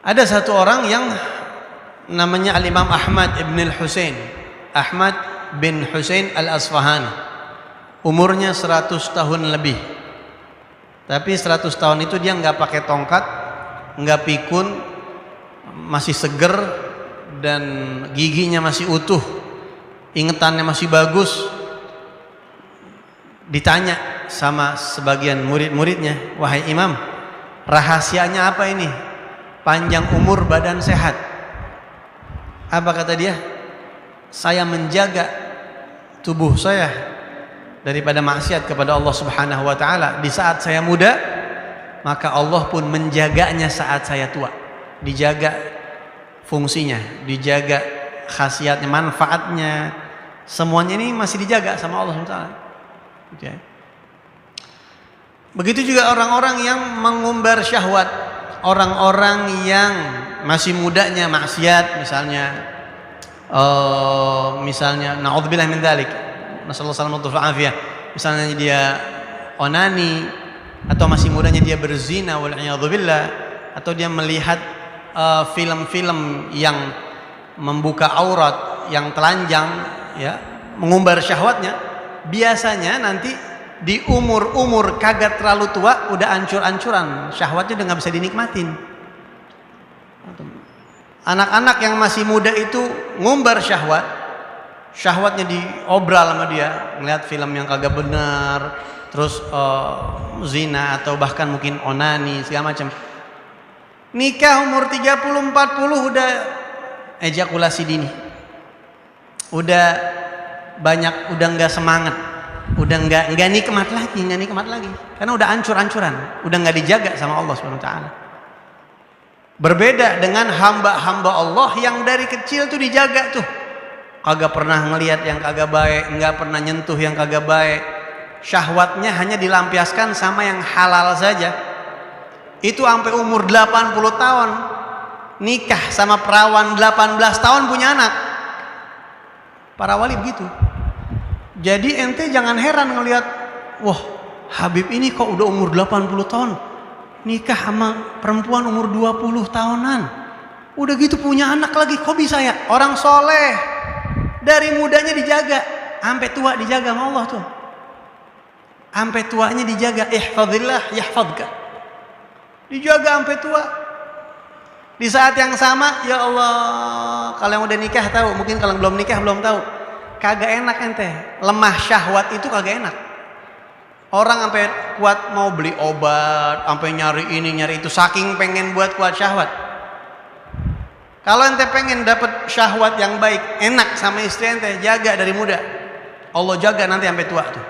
Ada satu orang yang namanya Al-Imam Ahmad ibn al-Husain, Ahmad bin Husain al-Asfahani. Umurnya 100 tahun lebih. Tapi 100 tahun itu dia nggak pakai tongkat, nggak pikun, masih seger dan giginya masih utuh, ingetannya masih bagus. Ditanya sama sebagian murid-muridnya, "Wahai Imam, rahasianya apa ini? Panjang umur, badan sehat." Apa kata dia? "Saya menjaga tubuh saya daripada maksiat kepada Allah Subhanahu wa taala di saat saya muda, maka Allah pun menjaganya saat saya tua." Dijaga fungsinya, dijaga khasiatnya, manfaatnya, semuanya ini masih dijaga sama Allah Subhanahu wa taala. Begitu juga orang-orang yang mengumbar syahwat, orang-orang yang masih mudanya maksiat, misalnya naudzubillah min dzalik, nasallallahu alaihi wasallam, misalnya dia onani, atau masih mudanya dia berzina wal iyadzubillah, atau dia melihat film-film yang membuka aurat, yang telanjang, ya, mengumbar syahwatnya. Biasanya nanti di umur kagak terlalu tua udah ancur-ancuran, syahwatnya udah nggak bisa dinikmatin. Anak-anak yang masih muda itu ngumbar syahwatnya diobral sama dia, ngeliat film yang kagak benar, terus zina atau bahkan mungkin onani segala macam. Nikah umur 30-40 udah ejakulasi dini, udah banyak, udah nggak semangat, udah nggak nikmat lagi, karena udah ancur-ancuran, udah nggak dijaga sama Allah Subhanahu wa taala. Berbeda dengan hamba-hamba Allah yang dari kecil tuh dijaga tuh, kagak pernah ngelihat yang kagak baik, nggak pernah nyentuh yang kagak baik, syahwatnya hanya dilampiaskan sama yang halal saja. Itu sampai umur 80 tahun nikah sama perawan 18 tahun punya anak. Para wali begitu. Jadi ente jangan heran ngelihat, wah, Habib ini kok udah umur 80 tahun nikah sama perempuan umur 20 tahunan, udah gitu punya anak lagi, kok bisa ya? Orang soleh dari mudanya dijaga, sampai tua dijaga sama Allah tuh, sampai tuanya dijaga. Ihfadzillah yahfadzka, dijaga sampai tua. Di saat yang sama, ya Allah, kalau yang udah nikah tahu, mungkin kalau yang belum nikah belum tahu, kagak enak ente, lemah syahwat itu kagak enak. Orang sampai kuat mau beli obat, sampai nyari ini nyari itu, saking pengen buat kuat syahwat. Kalau ente pengen dapat syahwat yang baik, enak sama istri ente, jaga dari muda, Allah jaga nanti sampai tua tuh.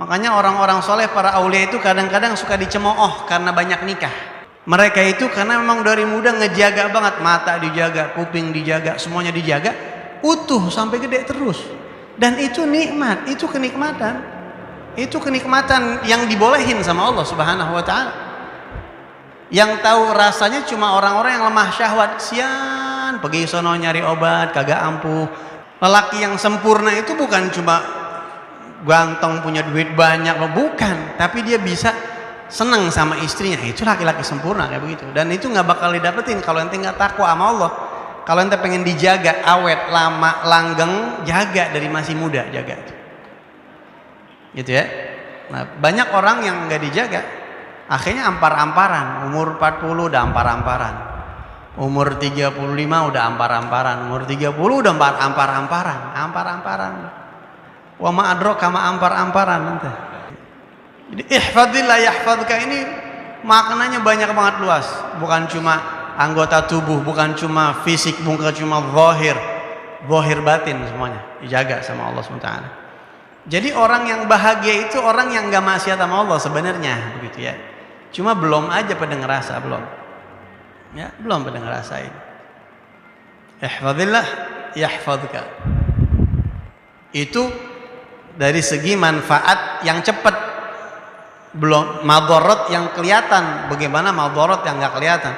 Makanya orang-orang soleh, para aulia itu kadang-kadang suka dicemooh karena banyak nikah. Mereka itu karena memang dari muda ngejaga banget, mata dijaga, kuping dijaga, semuanya dijaga, utuh sampai gede terus. Dan itu nikmat, itu kenikmatan. Itu kenikmatan yang dibolehin sama Allah Subhanahu wa taala. Yang tahu rasanya cuma orang-orang yang lemah syahwat. Sian, pergi sono nyari obat kagak ampuh. Lelaki yang sempurna itu bukan cuma ganteng, punya duit banyak, bukan, tapi dia bisa senang sama istrinya. Itu laki-laki sempurna kayak begitu. Dan itu nggak bakal didapetin kalau ente nggak takwa sama Allah. Kalau ente pengen dijaga awet, lama, langgeng, jaga dari masih muda, jaga itu. Gitu ya. Nah, banyak orang yang nggak dijaga, akhirnya ampar-amparan. Umur 40 udah ampar-amparan, umur 35 udah ampar-amparan, umur 30 udah ampar-amparan. Wa ma adraka ma ampar-amparan nanti. Jadi ihfadzillah yahfadzka ini maknanya banyak banget, luas. Bukan cuma anggota tubuh, bukan cuma fisik, bukan cuma zahir batin, semuanya dijaga sama Allah SWT. Jadi orang yang bahagia itu orang yang gak maksiat sama Allah sebenarnya, begitu ya. Cuma belum aja pada ngerasa, belum. Ya, belum pada ngerasain. Ihfadzillah yahfadzka. Itu dari segi manfaat yang cepat. Belum madarat yang kelihatan. Bagaimana madarat yang gak kelihatan?